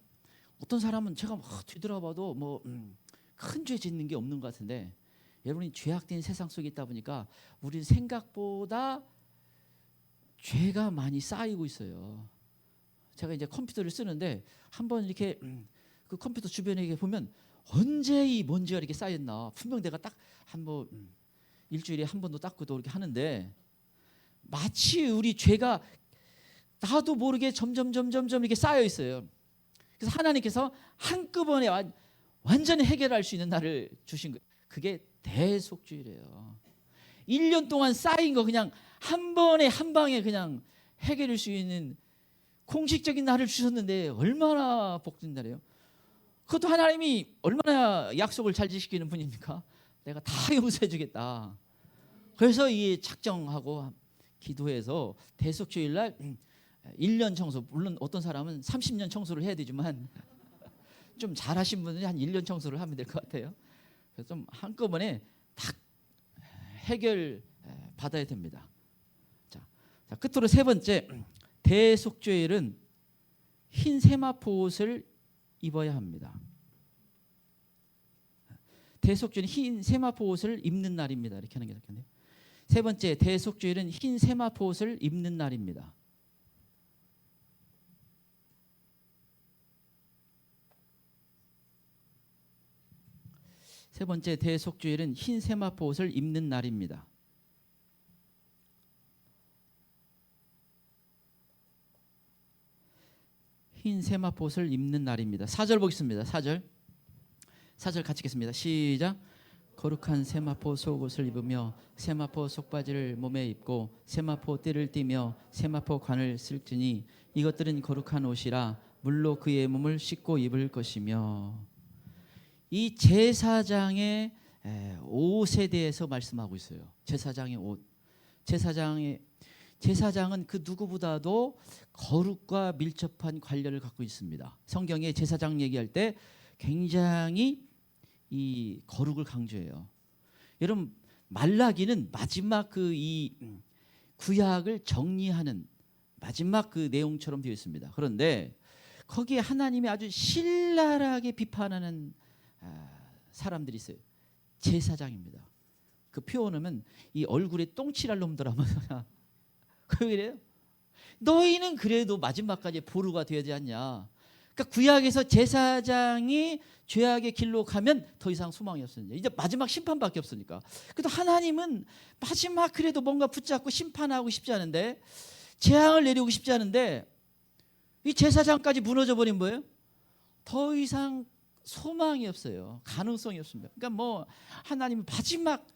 어떤 사람은 제가 막 뒤돌아봐도 큰 죄 짓는 게 없는 것 같은데 여러분이 죄악된 세상 속에 있다 보니까 우리 생각보다 죄가 많이 쌓이고 있어요. 제가 이제 컴퓨터를 쓰는데 한번 이렇게 그 컴퓨터 주변에 이렇게 보면 언제 이 먼지가 이렇게 쌓였나. 분명 내가 딱 한번 일주일에 한 번도 닦고도 이렇게 하는데 마치 우리 죄가 나도 모르게 점점 이렇게 쌓여 있어요. 그래서 하나님께서 한꺼번에 완전히 해결할 수 있는 날을 주신 거예요. 그게 대속죄래요. 1년 동안 쌓인 거 그냥 한 번에 한 방에 그냥 해결할 수 있는 공식적인 날을 주셨는데 얼마나 복된 날이에요. 그것도 하나님이 얼마나 약속을 잘 지키는 분입니까? 내가 다 용서해 주겠다. 그래서 이 작정하고 기도해서 대속죄일 날 1년 청소, 물론 어떤 사람은 30년 청소를 해야 되지만 좀 잘하신 분들이 한 1년 청소를 하면 될 것 같아요. 그래서 좀 한꺼번에 딱 해결 받아야 됩니다. 자, 끝으로 세 번째, 대속죄일은 흰 세마포 옷을 입어야 합니다. 대속죄는 흰 세마포 옷을 입는 날입니다. 이렇게 하는 게 좋겠네요. 세 번째, 대속죄일은 흰 세마포 옷을 입는 날입니다. 세 번째, 대속죄일은 흰 세마포 옷을 입는 날입니다. 흰 세마포 옷을 입는 날입니다. 4절 보겠습니다. 4절 같이 읽겠습니다. 시작. 거룩한 세마포 속옷을 입으며 세마포 속바지를 몸에 입고 세마포 띠를 띠며 세마포 관을 쓸지니 이것들은 거룩한 옷이라 물로 그의 몸을 씻고 입을 것이며. 이 제사장의 옷에 대해서 말씀하고 있어요. 제사장의 옷. 제사장은 그 누구보다도 거룩과 밀접한 관련을 갖고 있습니다. 성경에 제사장 얘기할 때 굉장히 이 거룩을 강조해요. 여러분, 말라기는 마지막 이 구약을 정리하는 마지막 그 내용처럼 되어 있습니다. 그런데 거기에 하나님이 아주 신랄하게 비판하는 사람들이 있어요. 제사장입니다. 그 표현하면 이 얼굴에 똥칠할 놈들 하면서 그래요. 너희는 그래도 마지막까지 보루가 되어야 되지 않냐. 그러니까 구약에서 제사장이 죄악의 길로 가면 더 이상 소망이 없으니까 이제 마지막 심판밖에 없으니까. 그래도 하나님은 마지막 그래도 뭔가 붙잡고 심판하고 싶지 않은데, 재앙을 내리고 싶지 않은데 이 제사장까지 무너져 버린 거예요. 더 이상 소망이 없어요. 가능성이 없습니다. 그러니까 뭐 하나님은 마지막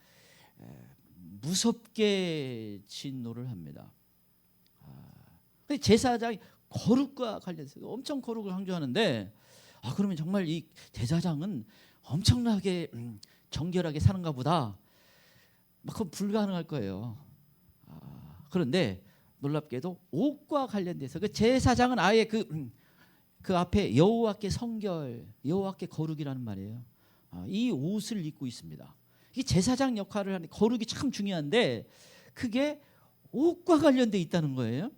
무섭게 진노를 합니다. 근데 제사장이 거룩과 관련해서 엄청 거룩을 강조하는데, 그러면 정말 이 제사장은 엄청나게 정결하게 사는가 보다. 그건 불가능할 거예요. 그런데 놀랍게도 옷과 관련돼서 그 제사장은 아예 그 앞에 여호와께 성결, 여호와께 거룩이라는 말이에요. 이 옷을 입고 있습니다. 이 제사장 역할을 하는 거룩이 참 중요한데 그게 옷과 관련돼 있다는 거예요.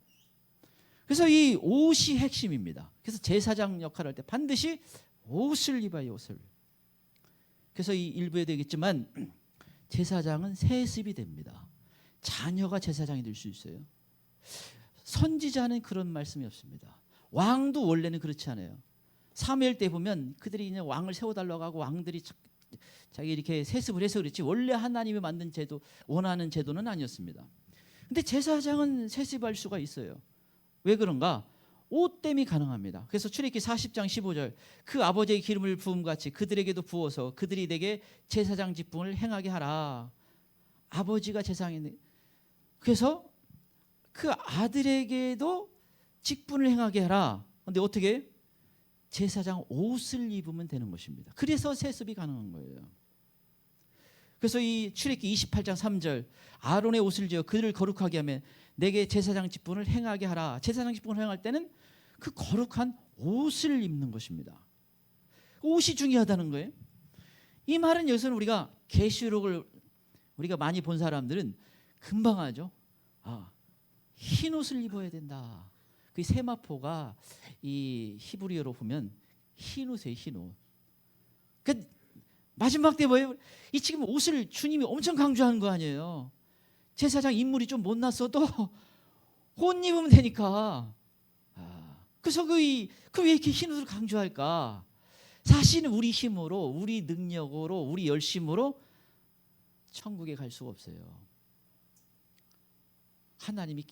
그래서 이 옷이 핵심입니다. 그래서 제사장 역할을 할 때 반드시 옷을 입어요. 옷을. 그래서 이 일부에 되겠지만 제사장은 세습이 됩니다. 자녀가 제사장이 될 수 있어요. 선지자는 그런 말씀이 없습니다. 왕도 원래는 그렇지 않아요. 사무엘 때 보면 그들이 이제 왕을 세워달라고 하고 왕들이 자기 이렇게 세습을 해서 그렇지 원래 하나님이 만든 제도, 원하는 제도는 아니었습니다. 근데 제사장은 세습할 수가 있어요. 왜 그런가? 옷됨이 가능합니다. 그래서 출애굽기 40장 15절 그 아버지의 기름을 부음같이 그들에게도 부어서 그들이 내게 제사장 직분을 행하게 하라. 아버지가 제사장인데 그래서 그 아들에게도 직분을 행하게 하라. 그런데 어떻게? 제사장 옷을 입으면 되는 것입니다. 그래서 세습이 가능한 거예요. 그래서 이 출애굽기 28장 3절 아론의 옷을 지어 그들을 거룩하게 하며 내게 제사장 직분을 행하게 하라. 제사장 직분을 행할 때는 그 거룩한 옷을 입는 것입니다. 옷이 중요하다는 거예요. 이 말은 여기서는 우리가 계시록을 우리가 많이 본 사람들은 금방 하죠. 흰 옷을 입어야 된다. 그 세마포가 이 히브리어로 보면 흰 옷이에요. 흰 옷. 그 마지막 때 뭐예요? 이 지금 옷을 주님이 엄청 강조하는 거 아니에요? 제사장 인물이 좀 못났어도 옷 입으면 되니까. 그래서 왜 이렇게 흰 옷을 강조할까? 사실은 우리 힘으로, 우리 능력으로, 우리 열심으로 천국에 갈 수가 없어요. 하나님이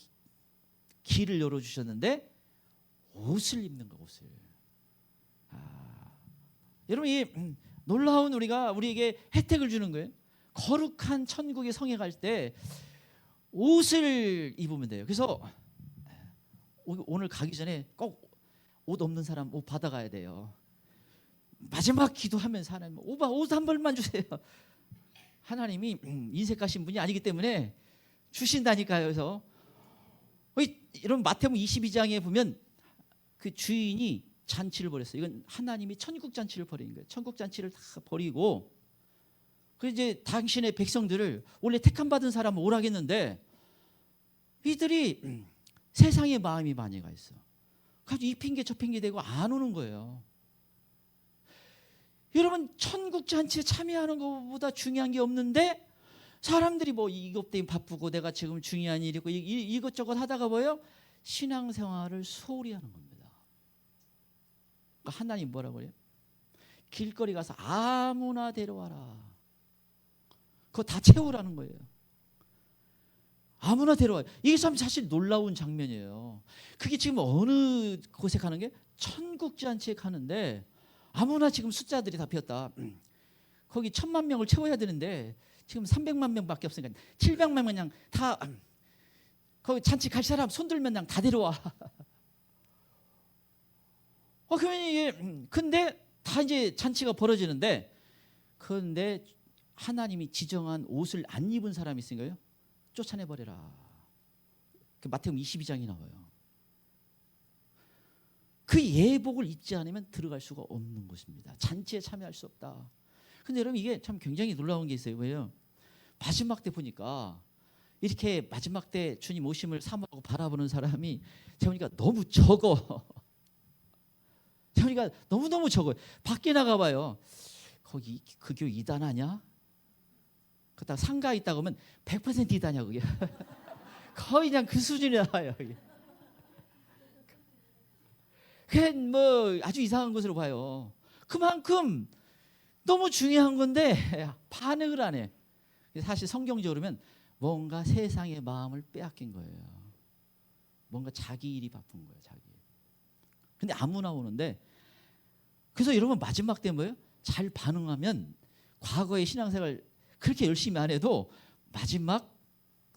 길을 열어주셨는데 옷을 입는 거, 옷을. 여러분, 이 놀라운 우리에게 혜택을 주는 거예요. 거룩한 천국의 성에 갈 때 옷을 입으면 돼요. 그래서 오늘 가기 전에 꼭 옷 없는 사람 옷 받아가야 돼요. 마지막 기도하면서 하나님 옷 한 벌만 주세요. 하나님이 인색하신 분이 아니기 때문에 주신다니까요. 그래서 이런 마태복음 22장에 보면 그 주인이 잔치를 벌였어요. 이건 하나님이 천국 잔치를 벌이는 거예요. 천국 잔치를 다 버리고 그 이제 당신의 백성들을 원래 택함 받은 사람은 오라겠는데 이들이 세상의 마음이 많이 가 있어. 그래서 이 핑계 저 핑계 대고 안 오는 거예요. 여러분, 천국 잔치에 참여하는 것보다 중요한 게 없는데 사람들이 뭐 이것 때문에 바쁘고 내가 지금 중요한 일이고 이것저것 하다가 뭐예요? 신앙생활을 소홀히 하는 겁니다. 그러니까 하나님 뭐라고 그래요? 길거리 가서 아무나 데려와라. 그거 다 채우라는 거예요. 아무나 데려와요. 이게 참 사실 놀라운 장면이에요. 그게 지금 어느 곳에 가는 게 천국 잔치에 가는데 아무나 지금 숫자들이 다 비었다. 거기 1000만 명을 채워야 되는데 지금 300만 명밖에 없으니까 700만 명 그냥 다 거기 잔치 갈 사람 손 들면 그냥 다 데려와. 그러면 이게 근데 다 이제 잔치가 벌어지는데 그런데 하나님이 지정한 옷을 안 입은 사람이 있으니까요. 쫓아내 버려라. 그 마태복음 22장이 나와요. 그 예복을 입지 않으면 들어갈 수가 없는 것입니다. 잔치에 참여할 수 없다. 근데 여러분 이게 참 굉장히 놀라운 게 있어요. 왜요? 마지막 때 보니까 이렇게 마지막 때 주님 오심을 사모하고 바라보는 사람이 제가 보니까 너무 적어. 제가 보니까 너무너무 적어요. 밖에 나가봐요. 거기 그 교회 이단하냐? 그렇다고 상가에 있다고 하면 100% 이단이야 그게. 거의 그냥 그 수준이 나와요. 그냥 뭐 아주 이상한 것으로 봐요. 그만큼 너무 중요한 건데 반응을 안 해. 사실 성경적으로 보면 뭔가 세상의 마음을 빼앗긴 거예요. 뭔가 자기 일이 바쁜 거예요. 자기. 근데 아무나 오는데 그래서 여러분 마지막 때 뭐예요? 잘 반응하면 과거의 신앙생활 그렇게 열심히 안 해도 마지막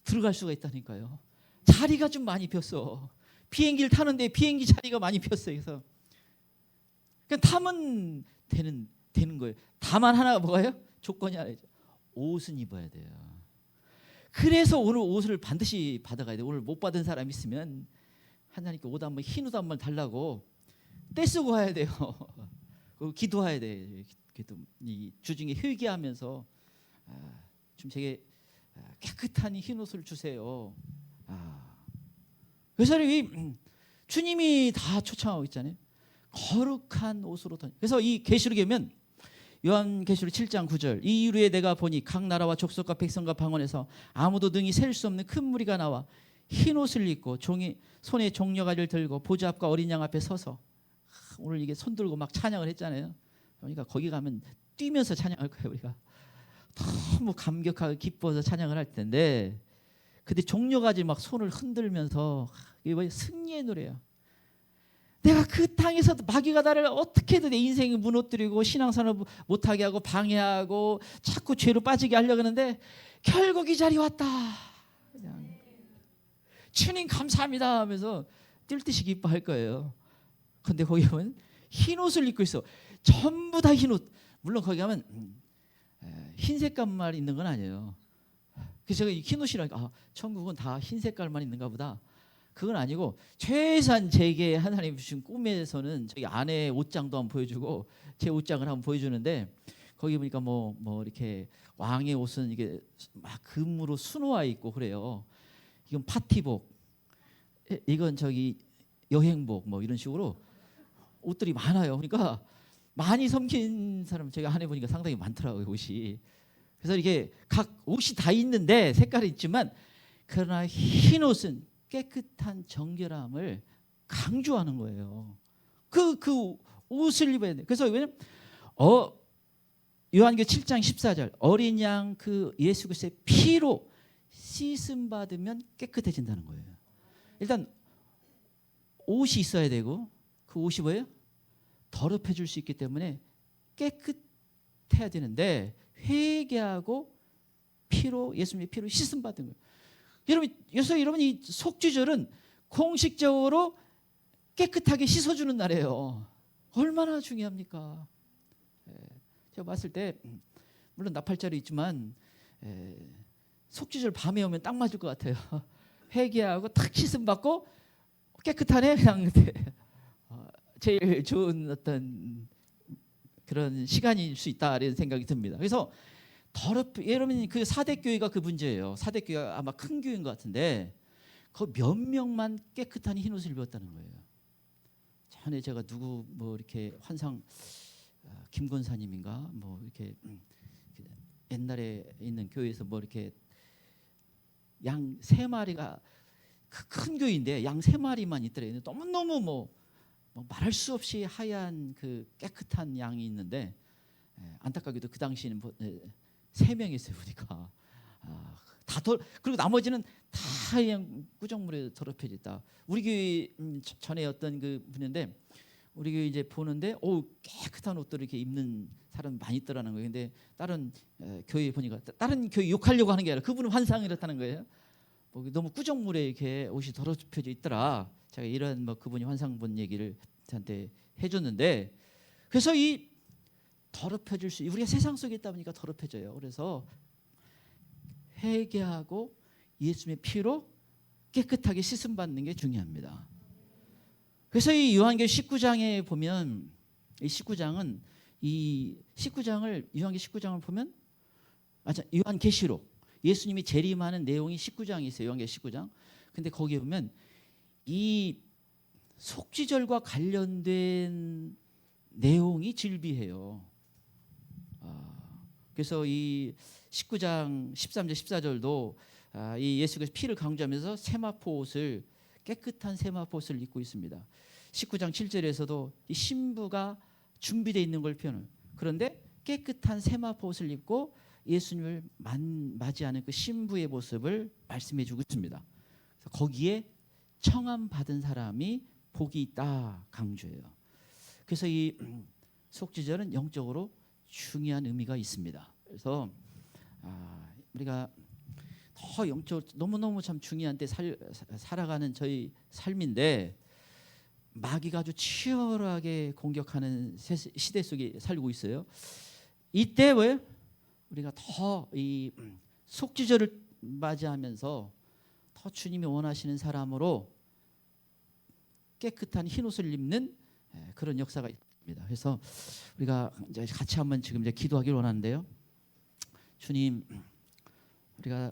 들어갈 수가 있다니까요. 자리가 좀 많이 비었어. 비행기를 타는데 비행기 자리가 많이 비었어요. 그래서 그냥 타면 되는 거예요. 다만 하나 뭐예요? 조건이 하나 있죠. 옷은 입어야 돼요. 그래서 오늘 옷을 반드시 받아가야 돼요. 오늘 못 받은 사람 있으면 하나님께 옷 한번 흰 옷 한번 달라고 떼쓰고 와야 돼요. 기도해야 돼. 이 주중에 회개하면서 좀 제게 깨끗한 흰 옷을 주세요. 그래서 주님이 다 초청하고 있잖아요. 거룩한 옷으로. 그래서 이 계시록에 보면 요한계시록 7장 9절 이 이후에 내가 보니 각 나라와 족속과 백성과 방언에서 아무도 능히 셀 수 없는 큰 무리가 나와 흰 옷을 입고 손에 종려가지를 들고 보좌 앞과 어린 양 앞에 서서 오늘 이게 손 들고 막 찬양을 했잖아요. 그러니까 거기 가면 뛰면서 찬양할 거예요. 우리가 너무 감격하고 기뻐서 찬양을 할 텐데 근데 종려가지 막 손을 흔들면서 이게 뭐 승리의 노래야. 내가 그 땅에서 마귀가 나를 어떻게든 내 인생을 무너뜨리고 신앙생활 못하게 하고 방해하고 자꾸 죄로 빠지게 하려고 하는데 결국 이 자리 왔다. 그냥 주님 감사합니다 하면서 뛸 듯이 기뻐할 거예요. 근데 거기 보면 흰 옷을 입고 있어. 전부 다 흰 옷. 물론 거기 가면 흰 색깔만 있는 건 아니에요. 그래서 제가 흰 옷이라니까 천국은 다 흰 색깔만 있는가 보다. 그건 아니고 최소한 제게 하나님 주신 꿈에서는 저기 아내의 옷장도 한번 보여주고 제 옷장을 한번 보여주는데 거기 보니까 뭐 이렇게 왕의 옷은 이게 막 금으로 수놓아 있고 그래요. 이건 파티복, 이건 저기 여행복 뭐 이런 식으로 옷들이 많아요. 그러니까 많이 섬긴 사람 제가 안에 보니까 상당히 많더라고요, 옷이. 그래서 이게 각 옷이 다 있는데 색깔이 있지만 그러나 흰 옷은 깨끗한 정결함을 강조하는 거예요. 그 옷을 입어야 돼. 그래서 왜냐면 요한계시록 7장 14절 어린 양 그 예수 그리스도의 피로 씻음 받으면 깨끗해진다는 거예요. 일단 옷이 있어야 되고 그 옷이 뭐예요? 더럽혀질 수 있기 때문에 깨끗해야 되는데 회개하고 피로 예수님의 피로 씻음 받은 거예요. 여러분 이 속죄절은 공식적으로 깨끗하게 씻어주는 날이에요. 얼마나 중요합니까? 제가 봤을 때 물론 나팔절이 있지만 속죄절 밤에 오면 딱 맞을 것 같아요. 회개하고 탁 씻음 받고 깨끗하네 그냥 제일 좋은 어떤 그런 시간일 수 있다 이런 생각이 듭니다. 그래서 여러분 그 사대교회가 그 문제예요. 사대교회가 아마 큰 교회인 것 같은데 그 몇 명만 깨끗한 흰옷을 입었다는 거예요. 전에 제가 누구 뭐 이렇게 환상 김권사님인가 뭐 이렇게 옛날에 있는 교회에서 뭐 이렇게 양 3마리가 큰 교회인데 양 3마리만 있더래요. 너무너무 뭐 말할 수 없이 하얀 그 깨끗한 양이 있는데 안타깝게도 그 당시에는 3명이었어요 보니까. 그리고 나머지는 다 그냥 구정물에 더럽혀졌다. 우리 교회 전에 어떤 그 분인데 우리 교회 이제 보는데 깨끗한 옷들을 이렇게 입는 사람 많이 있더라는 거예요. 근데 다른 교회 보니까 다른 교회 욕하려고 하는 게 아니라 그분은 환상이 이렇다는 거예요. 너무 구정물에 이렇게 옷이 더럽혀져 있더라. 제가 이런 그분이 환상 본 얘기를 저한테 해줬는데 그래서 이 더럽혀질 수 우리가 세상 속에 있다 보니까 더럽혀져요. 그래서 회개하고 예수님의 피로 깨끗하게 씻음 받는 게 중요합니다. 그래서 이 요한계시록 19장에 보면 이 19장은 요한계시록 19장을 보면 요한계시록 예수님이 재림하는 내용이 19장이 있어요. 요한계시록 19장. 근데 거기에 보면 이 속죄절과 관련된 내용이 질비해요. 그래서 이 19장 13절 14절도 이 예수가 피를 강조하면서 세마포 옷을 깨끗한 세마포 옷을 입고 있습니다. 19장 7절에서도 이 신부가 준비되어 있는 걸 표현해요. 그런데 깨끗한 세마포 옷을 입고 예수님을 맞이하는 그 신부의 모습을 말씀해 주고 있습니다. 그래서 거기에 청함 받은 사람이 복이 있다 강조해요. 그래서 이 속죄절은 영적으로 중요한 의미가 있습니다. 그래서 우리가 더 영적으로 너무너무 참 중요한 때 살아가는 저희 삶인데 마귀가 아주 치열하게 공격하는 시대 속에 살고 있어요. 이때 왜 우리가 더 이 속죄절을 맞이하면서 더 주님이 원하시는 사람으로 깨끗한 흰옷을 입는 그런 역사가 있습니다. 그래서 우리가 이제 같이 한번 지금 이제 기도하기를 원하는데요. 주님, 우리가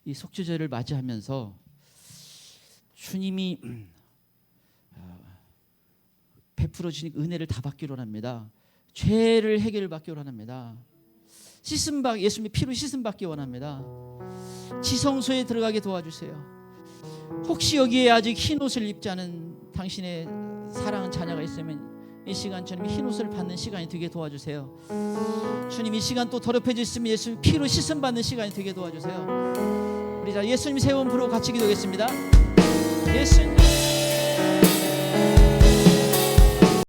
이 속죄절을 맞이하면서 주님이 베풀어 주신 은혜를 다 받기로 합니다. 죄를 해결을 받기 원합니다. 예수님의 피로 씻음 받기 원합니다. 지성소에 들어가게 도와주세요. 혹시 여기에 아직 흰 옷을 입지 않은 당신의 사랑하는 자녀가 있으면 이 시간 주님 흰 옷을 받는 시간이 되게 도와주세요. 주님 이 시간 또 더럽혀져 있으면 예수님 피로 씻음 받는 시간이 되게 도와주세요. 우리 자 예수님 세 번 부르고 같이 기도하겠습니다. 예수님